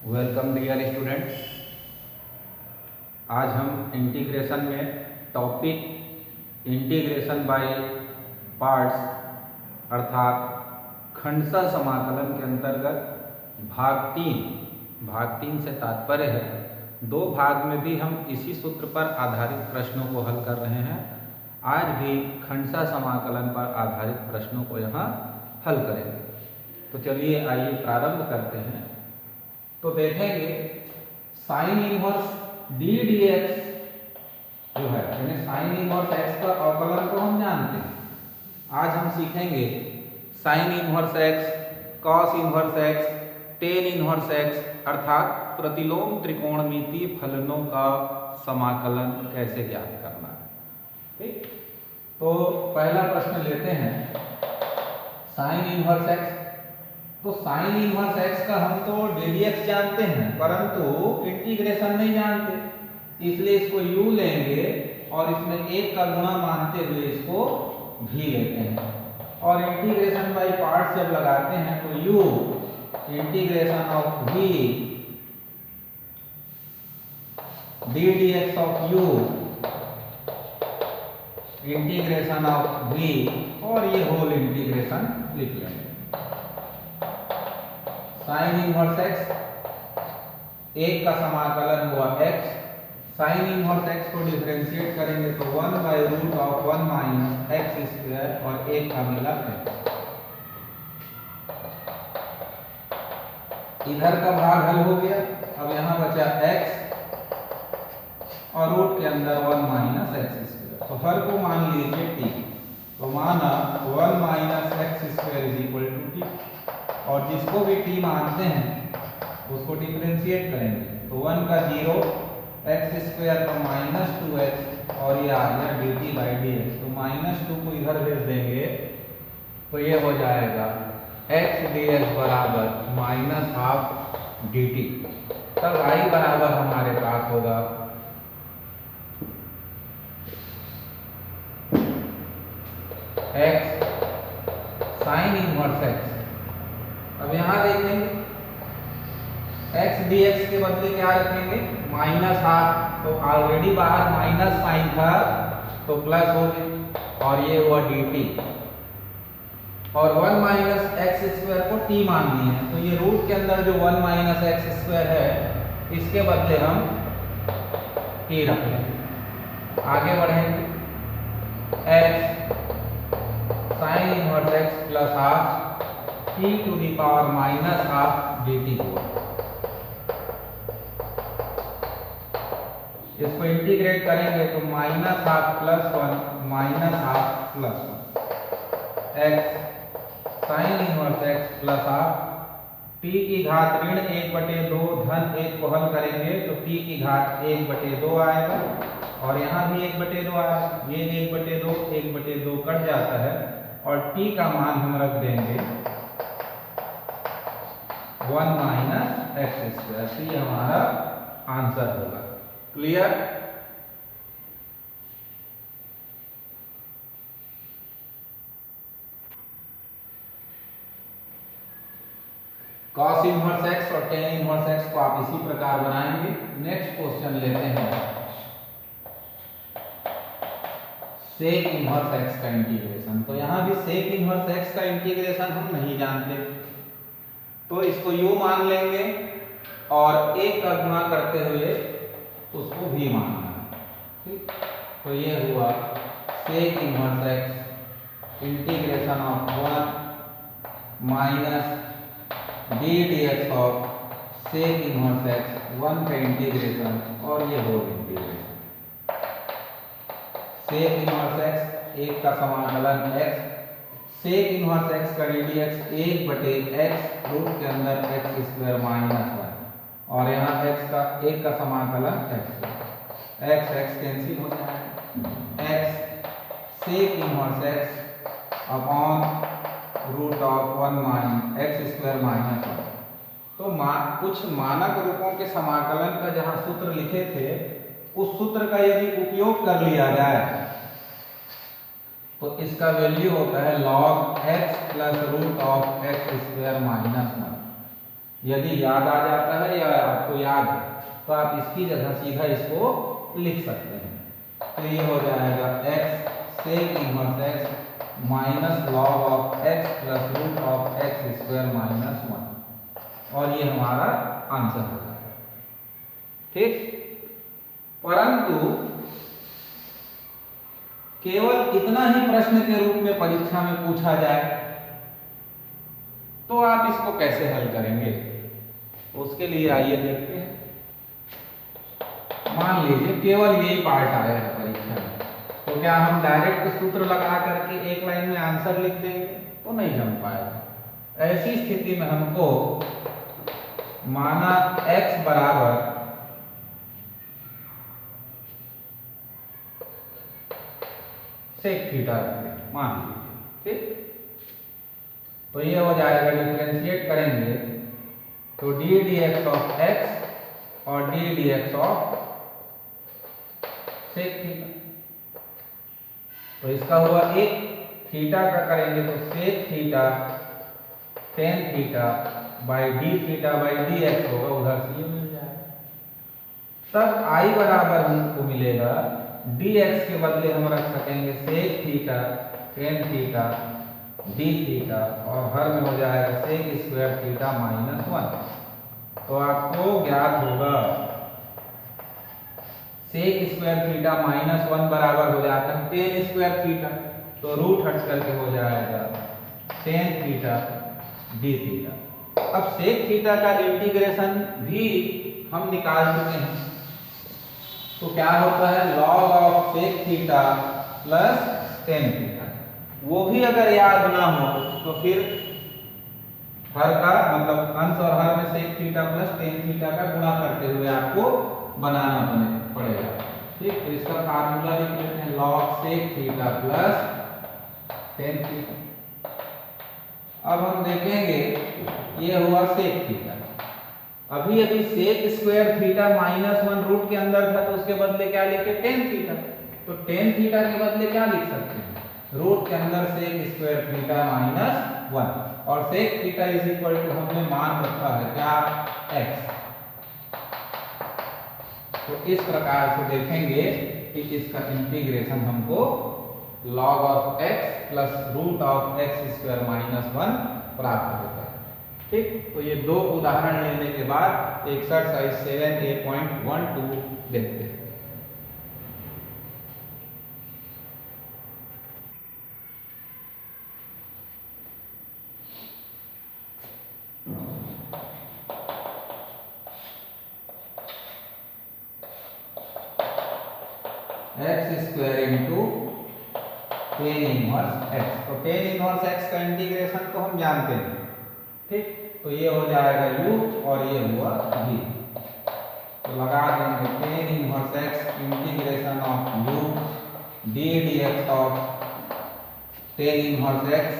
Welcome dear students. आज हम integration में टॉपिक इंटीग्रेशन बाय पार्ट्स अर्थात खंडशः समाकलन के अंतर्गत भाग तीन से तात्पर्य है। दो भाग में भी हम इसी सूत्र पर आधारित प्रश्नों को हल कर रहे हैं। आज भी खंडशः समाकलन पर आधारित प्रश्नों को यहाँ हल करेंगे। तो चलिए आइए प्रारंभ करते हैं। तो देखेंगे sine inverse D d x जो है यानी साइन इनवर्स एक्स का अवकलन को हम जानते हैं। आज हम सीखेंगे sine inverse x, cos inverse x, tan inverse x अर्थात प्रतिलोम त्रिकोणमितीय फलनों का समाकलन कैसे ज्ञात करना है। ठीक, तो पहला प्रश्न लेते हैं साइन इनवर्स एक्स। तो साइन इनवर्स एक्स का हम तो ddx जानते हैं परंतु इंटीग्रेशन नहीं जानते, इसलिए इसको u लेंगे और इसमें एक का गुणा मानते हुए इसको v लेते हैं। और इंटीग्रेशन बाय पार्ट्स जब लगाते हैं तो u integration of v ddx of u integration of v और ये होल इंटीग्रेशन लिख लेंगे। साइन इनवर्स एक्स एक का समाकलन हुआ x, साइन इनवर्स x को डिफरेंशिएट करेंगे तो 1 by root of 1 minus x square और एक का मिला x। इधर का भाग हल हो गया। अब यहाँ बचा x और रूट के अंदर 1 माइनस एक्स स्क्वायर। तो हर को मान लीजिए t। तो माना 1 minus x square is equal to t और जिसको भी t मानते हैं उसको डिफरेंशिएट करेंगे तो 1 का 0 एक्स स्क्वायर का माइनस 2x और ये आ गया dt बाई dx। तो -2 को इधर भेज देंगे तो ये हो जाएगा x dx बराबर -12 dt। तब i बराबर हमारे पास होगा x साइन इनवर्स x। अब यहाँ देखेंगे x dx के बदले क्या रखेंगे -12। तो ऑलरेडी बाहर माइनस साइन था तो प्लस हो गया और ये हुआ dt और 1 माइनस एक्स स्क्वायर को t मान लिए हैं तो ये रूट के अंदर जो 1 माइनस एक्स स्क्वायर है इसके बदले हम t रख लेंगे। आगे बढ़ेंगे x sine inverse x plus half t to the power minus half dt हुआ। इसको इंटीग्रेट करेंगे तो minus half plus 1 minus half plus 1 x sine inverse x plus half t की घात ऋण 1/2 धन 1 को हल करेंगे तो t की घात 1/2 आएगा और यहाँ भी 1/2 आएगा। ये 1/2 कट जाता है और t का मान हम रख देंगे 1 माइनस एक्स स्क्वायर। तो ये हमारा आंसर होगा। क्लियर? कॉस इनवर्स एक्स और टेन इनवर्स एक्स को आप इसी प्रकार बनाएंगे। नेक्स्ट क्वेश्चन लेते हैं सेक इनवर्स एक्स का इंटीग्रेशन। तो यहाँ भी सेक इनवर्स एक्स का इंटीग्रेशन हम नहीं जानते तो इसको u मान लेंगे और एक का गुणा करते हुए उसको v मानना है। ठीक, तो ये हुआ sec inverse x integration of 1 minus d d x of sec inverse x 1 का इंटीग्रेशन और ये whole integration. Sec inverse x एक का समाकलन x, सेक इनवर्स एक्स का ddx 1/x रूट के अंदर x स्क्वायर माइनस 1 और यहाँ x का एक का समाकलन x कैंसिल हो जाएगा। x sec inverse x upon root of 1 minus x square minus 1। तो कुछ मानक रूपों के समाकलन का जहाँ सूत्र लिखे थे उस सूत्र का यदि उपयोग कर लिया जाए तो इसका वैल्यू होता है log x plus root of x square minus 1। यदि याद आ जाता है या आपको याद है तो आप इसकी जगह सीधा इसको लिख सकते हैं। तो ये हो जाएगा x sec inverse x minus log of x plus root of x square minus 1, और ये हमारा आंसर हो जाएगा। ठीक, परंतु केवल इतना ही प्रश्न के रूप में परीक्षा में पूछा जाए तो आप इसको कैसे हल करेंगे, उसके लिए आइए देखते हैं। मान लीजिए केवल यही पार्ट आया है परीक्षा में, तो क्या हम डायरेक्ट सूत्र लगा करके एक लाइन में आंसर लिख देंगे? तो नहीं जम पाएगा। ऐसी स्थिति में हमको माना x बराबर सेक थीटा रखें, मान लीजिए। ठीक, तो ये हो जाएगा, डिफरेंशिएट करेंगे तो d d x of x और d d x of sec theta. तो इसका हुआ एक, थीटा का करेंगे तो sec theta tan theta by d theta by d x होगा, उधर से ये मिल जाएगा। तब आई बराबर हमको मिलेगा डी एक्स के बदले हम रख सकेंगे sec theta tan theta d theta, और हर में हो जाएगा सेक स्क्वायर थीटा माइनस 1। तो आपको ज्ञात होगा सेक स्क्वायर थीटा माइनस 1 बराबर हो जाता है टेन स्क्वायर थीटा, तो रूट हट करके हो जाएगा टेन थीटा डी थीटा। अब सेक थीटा का इंटीग्रेशन भी हम निकाल चुके हैं, तो क्या होता है log of sec theta plus tan theta. वो भी अगर याद ना हो तो फिर हर का मतलब अंश और हर में sec theta plus tan theta का गुणा करते हुए आपको बनाना पड़ेगा। ठीक, तो इसका फार्मूला लिख लेते हैं log sec theta plus tan theta. अब हम देखेंगे ये हुआ सेक थीटा। अभी अभी sec square theta minus 1 root के अंदर था, तो उसके बदले क्या लिखे टेन थीटा। तो टेन थीटा के बदले क्या लिख सकते हैं, रूट के अंदर सेक स्क्वायर थीटा माइनस 1, और sec theta is equal to हमने मान रखा है क्या x। तो इस प्रकार से देखेंगे कि इसका इंटीग्रेशन हमको log of x plus root of x square minus 1 प्राप्त होता है। ठीक, तो ये दो उदाहरण लेने के बाद एक्सरसाइज 7a.12 देखते हैं। X square into tan inverse x. तो टेन इनवर्स एक्स का इंटीग्रेशन तो हम जानते हैं। ठीक, तो ये हो जाएगा u और ये हुआ v। तो लगा देंगे tan inverse x integration of u D d x of tan inverse x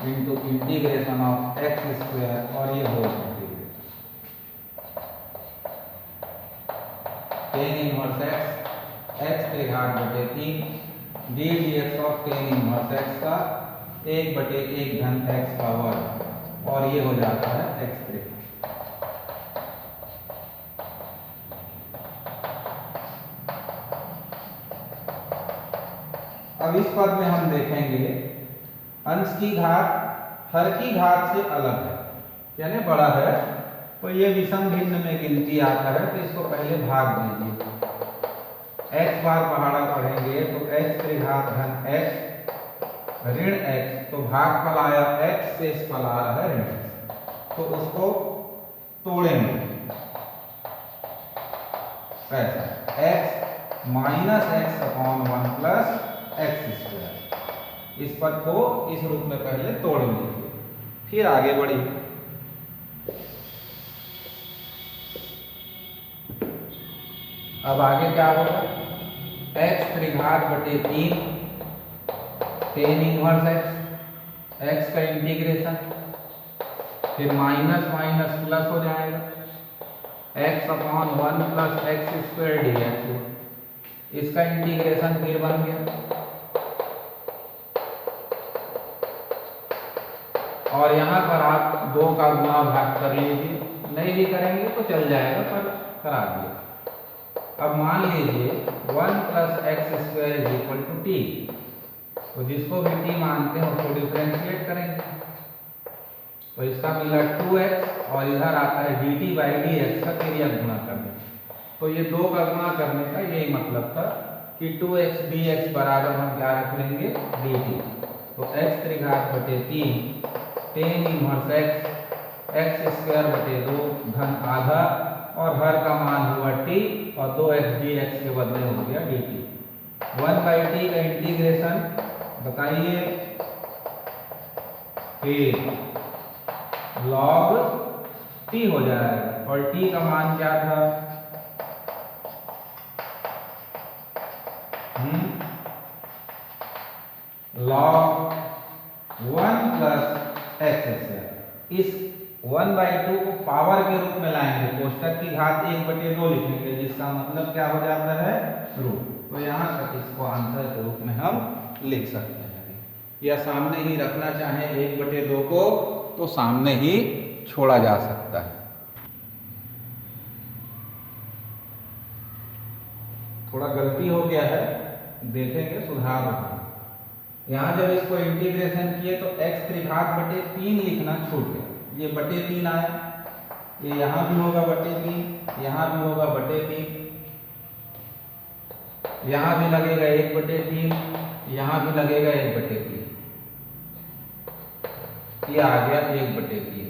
into integration of x square, और ये हो टेन इनवर्स एक्स एक्स के घात बटे 3 D d x of tan inverse x का 1 बटे 1 धन एक्स का वर्ग, और ये हो जाता है एक्स के। अब इस पद में हम देखेंगे अंश की घात हर की घात से अलग है, यानी बड़ा है, तो ये विषम भिन्न में गिनती आता है, तो इसको पहले भाग दीजिए। x बार पहाड़ा पढ़ेंगे तो x के घात धन x ऋण x, तो भागफल आया x से इस फल आ रहा है ऋण x, तो उसको तोड़ेंगे ऐसा x minus x upon 1 plus x square. इस पद को इस रूप में पहले तोड़ लीजिए, फिर आगे बढ़िए। अब आगे क्या होगा, x त्रिघात बटे 3 टेन इनवर्स x का इंटीग्रेशन, फिर माइनस माइनस प्लस हो जाएगा x upon 1 plus x square D x. इसका इंटीग्रेशन फिर बन गया और यहाँ पर आप 2 का गुणा भाग कर लीजिए, नहीं भी करेंगे तो चल जाएगा पर करा दिए। अब मान लीजिए 1 + x² = t, तो जिसको भी t मानते हैं उसको डिफरेंशिएट करेंगे, तो इसका मिला 2x और इधर आता है dt/dx का एरिया गुणा करने। तो ये 2 का गुणा करने का यही मतलब था कि 2x dx बराबर हम क्या रख लेंगे dt। तो x³ 3 tan 1x x² 2 घन आधा और हर का मान हुआ t और 2x dx के बदले हो गया dt। 1/t का इंटीग्रेशन बताइए, फिर log t हो जाएगा और t का मान क्या था log 1 + x²। इस 1/2 को पावर के रूप में लाएंगे, कोष्टक की घात 1/2 लिखेंगे, जिसका मतलब क्या हो जाता है रूट। तो यहाँ तक इसको आंसर के रूप में हम लिख सकते हैं, या सामने ही रखना चाहें 1/2 को तो सामने ही छोड़ा जा सकता है। थोड़ा गलती हो गया है, देखेंगे सुधार रहा। यहाँ जब इसको इंटीग्रेशन किए तो x³ लिखना छूट गया, ये /3 आया, ये यहाँ भी होगा /3, यहाँ भी होगा /3, यहाँ भी लगेगा 1/3, यहाँ भी लगेगा 1/3, ये आ गया 1/3।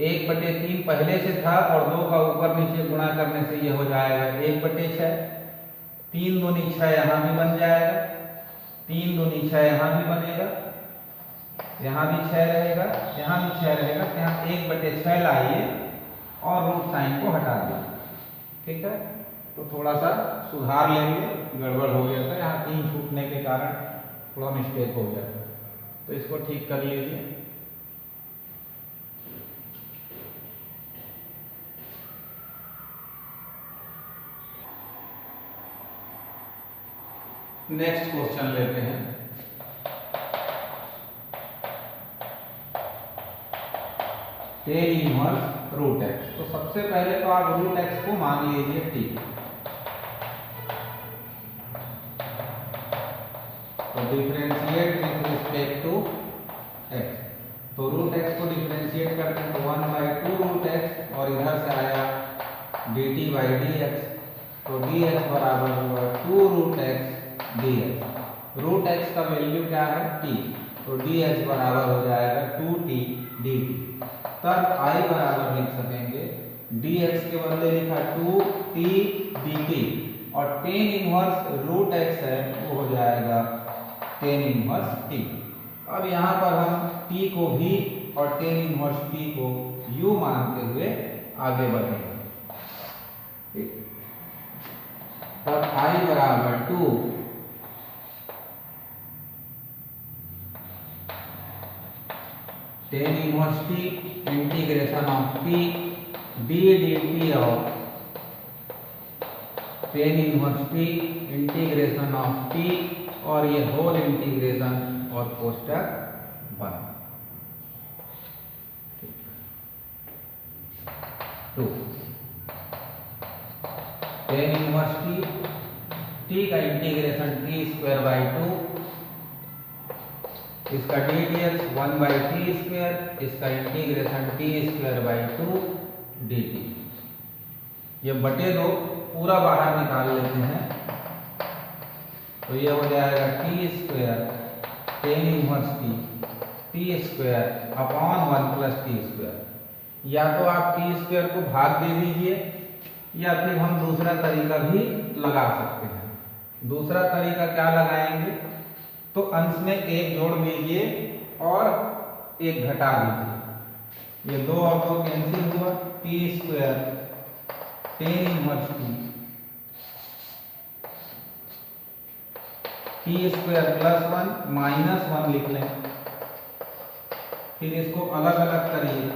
1/3 पहले से था और 2 का ऊपर नीचे गुणा करने से ये हो जाएगा 1/6। 3 दूनी 6 यहाँ भी बन जाएगा, 3 दूनी 6 यहाँ भी बनेगा, यहाँ भी 6 रहेगा, यहाँ भी 6 रहेगा। यहाँ 1/6 लाइए और रूट साइन को हटा दिए, ठीक है। तो थोड़ा सा सुधार लेंगे, गड़बड़ हो गया था, यहाँ 3 छूटने के कारण थोड़ा मिस्टेक हो गया था, तो इसको ठीक कर लीजिए। नेक्स्ट क्वेश्चन लेते हैं। tan 1 √x। तो सबसे पहले तो आप √x को मान लीजिए t, तो differentiate with respect to x। तो √x को डिफरेंशिएट करते हैं तो 1/2 √x और इधर से आया dt/dx, तो dx बराबर हुआ 2 √x dx। √x का वैल्यू क्या है t, तो dx बराबर हो जाएगा 2t dt। तब I बराबर लिख सकेंगे, dx के बदले लिखा 2t dt और tan 1 √x है वो हो जाएगा tan 1 t। अब यहाँ पर हम t को v और tan 1 t को u मानते हुए आगे बढ़ेंगे, ठीक। तब I बराबर 2 tan 1 t integration of t d dt of tan 1 t integration of t और ये होल इंटीग्रेशन और कोष्टक बंद। 2 tan 1 t का इंटीग्रेशन t²/2, इसका ddx 1/t², इसका इंटीग्रेशन t²/2 dt। ये /2 पूरा बाहर निकाल लेते हैं, तो ये हो जाएगा t² tan 1 t² upon 1 + t²। या तो आप t² को भाग दे दीजिए या फिर हम दूसरा तरीका भी लगा सकते हैं। दूसरा तरीका क्या लगाएंगे, तो अंश में 1 जोड़ दीजिए और 1 घटा दीजिए, ये 2 और 2 कैंसिल हुआ, t² tan 1 t² +1 -1 लिख लें, फिर इसको अलग अलग करिए,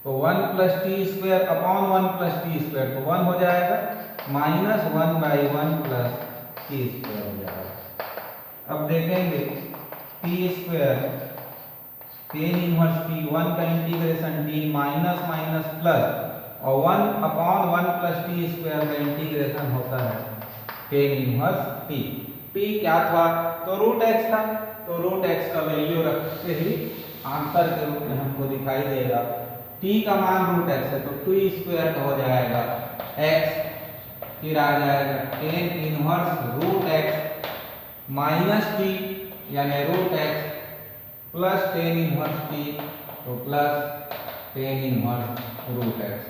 तो 1 + t² अपॉन 1 + t², तो 1 हो जाएगा, -1/1 + t² हो जाएगा। अब देखेंगे T square ten inverse T, 1 का integration T minus minus plus और 1/1 प्लस टी स्क्वायर का इंटीग्रेशन होता है टेन इनवर्स टी। टी क्या था? तो रूट एक्स था, तो रूट एक्स का वैल्यू रखते ही आंसर के रूप में हमको दिखाई देगा। टी का मान रूट एक्स है तो 2 स्क्वायर का हो जाएगा एक्स, फिर आ जाएगा tan inverse root x minus t यानी root x plus tan inverse t तो plus tan inverse root x.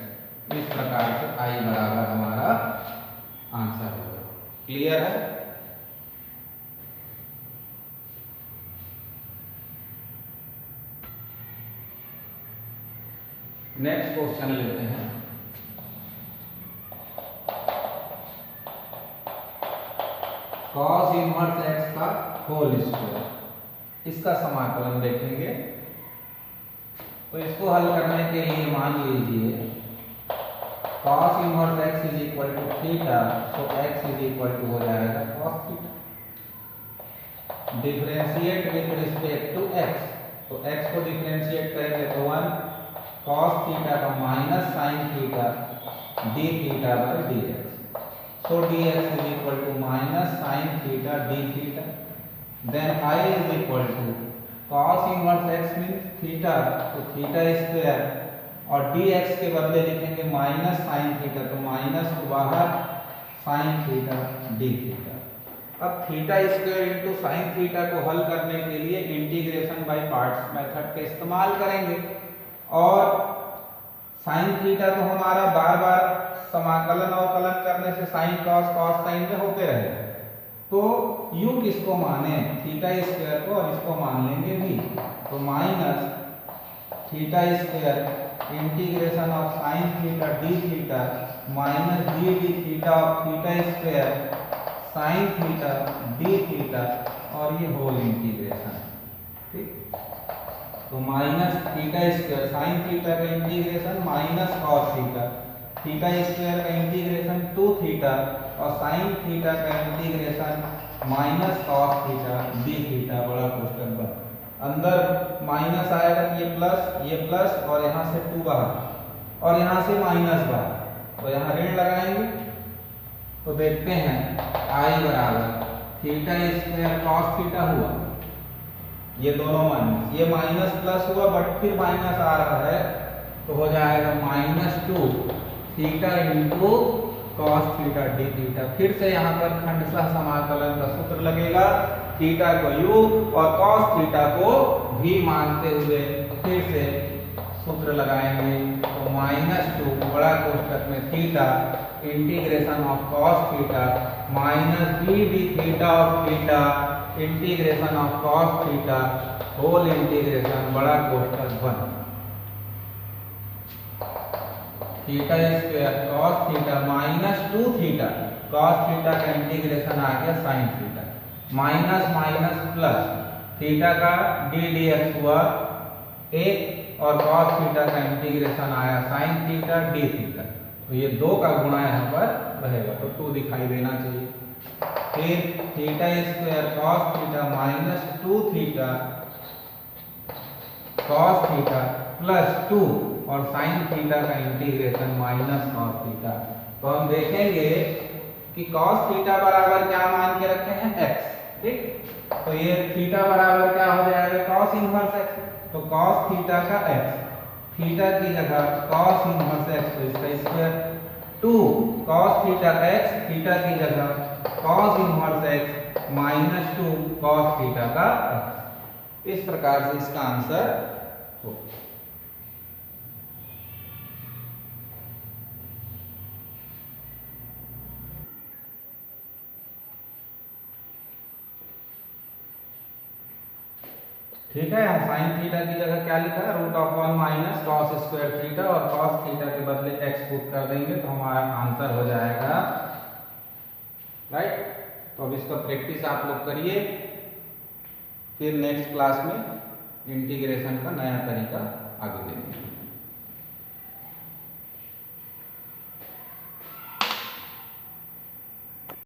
इस प्रकार से आई बराबर हमारा आंसर होगा। क्लियर है? नेक्स्ट क्वेश्चन लेते हैं। cos इनवर्स x का होल स्क्वायर, इसका समाकलन देखेंगे। तो इसको हल करने के लिए मान लीजिए cos inverse x is equal to theta, तो x इज इक्वल टू हो जाएगा cos theta. Differentiate with respect to x, तो x को डिफरेंशिएट करेंगे तो 1 cos थीटा का minus sine theta d theta by dx, so dx is equal to minus sin theta d theta, then I is equal to cos inverse x means theta, तो theta square और dx के बदले लिखेंगे minus sin theta, तो minus को बाहर sin theta d theta. अब theta square into sine theta को हल करने के लिए इंटीग्रेशन बाय पार्ट्स मेथड का इस्तेमाल करेंगे और साइन थीटा तो हमारा बार बार समाकलन अवकलन करने से साइन कॉस कॉस साइन में होते रहे, तो यू किसको माने? थीटा स्क्वायर को, और इसको मान लेंगे भी, तो minus theta square integration of sine theta d theta minus d d theta of theta square sine theta d theta और ये होल इंटीग्रेशन। ठीक, तो minus theta square sine theta का integration minus cos theta, theta square का integration 2 theta और sine theta का integration minus cos theta d theta बड़ा कोष्टक बन, अंदर माइनस आएगा ये प्लस और यहाँ से 2 बाहर और यहाँ से माइनस बाहर, तो यहाँ ऋण लगाएंगे तो देखते हैं आई बराबर थीटा स्क्वायर कॉस थीटा हुआ, ये दोनों माइनस, ये माइनस प्लस हुआ बट फिर माइनस आ रहा है तो हो जाएगा -2 theta into cos theta d theta. फिर से यहाँ पर खंडशः समाकलन का सूत्र लगेगा, थीटा को u और कॉस थीटा को v मानते हुए फिर से सूत्र लगाएंगे, तो -2 बड़ा कोष्टक में theta integration of cos theta minus d d theta of theta integration of cos theta whole integration बड़ा कोष्टक बंद, theta square cos theta -2 theta cos theta का इंटीग्रेशन आ गया sine theta minus minus plus theta का d d x हुआ 1 और cos theta का इंटीग्रेशन आया साइन थीटा डी थीटा, तो ये 2 का गुणा यहाँ पर रहेगा तो 2 दिखाई देना चाहिए। फिर theta square cos theta -2 theta cos theta plus 2 और साइन थीटा का इंटीग्रेशन माइनस कॉस थीटा, तो हम देखेंगे कि कॉस थीटा बराबर क्या मान के रखे हैं x, ठीक, तो ये थीटा बराबर क्या हो जाएगा कॉस इनवर्स x, तो कॉस थीटा का x, थीटा की जगह कॉस इनवर्स x तो इसका स्क्वायर 2 कॉस थीटा का x, थीटा की जगह cos inverse x -2 cos theta का x। इस प्रकार से इसका आंसर हो। ठीक है, यहाँ साइन थीटा की जगह क्या लिखा है √1 माइनस कॉस स्क्वायर थीटा और कॉस थीटा के बदले x पुट कर देंगे तो हमारा आंसर हो जाएगा राइट। तो अब इसका प्रैक्टिस आप लोग करिए, फिर नेक्स्ट क्लास में इंटीग्रेशन का नया तरीका आगे देंगे।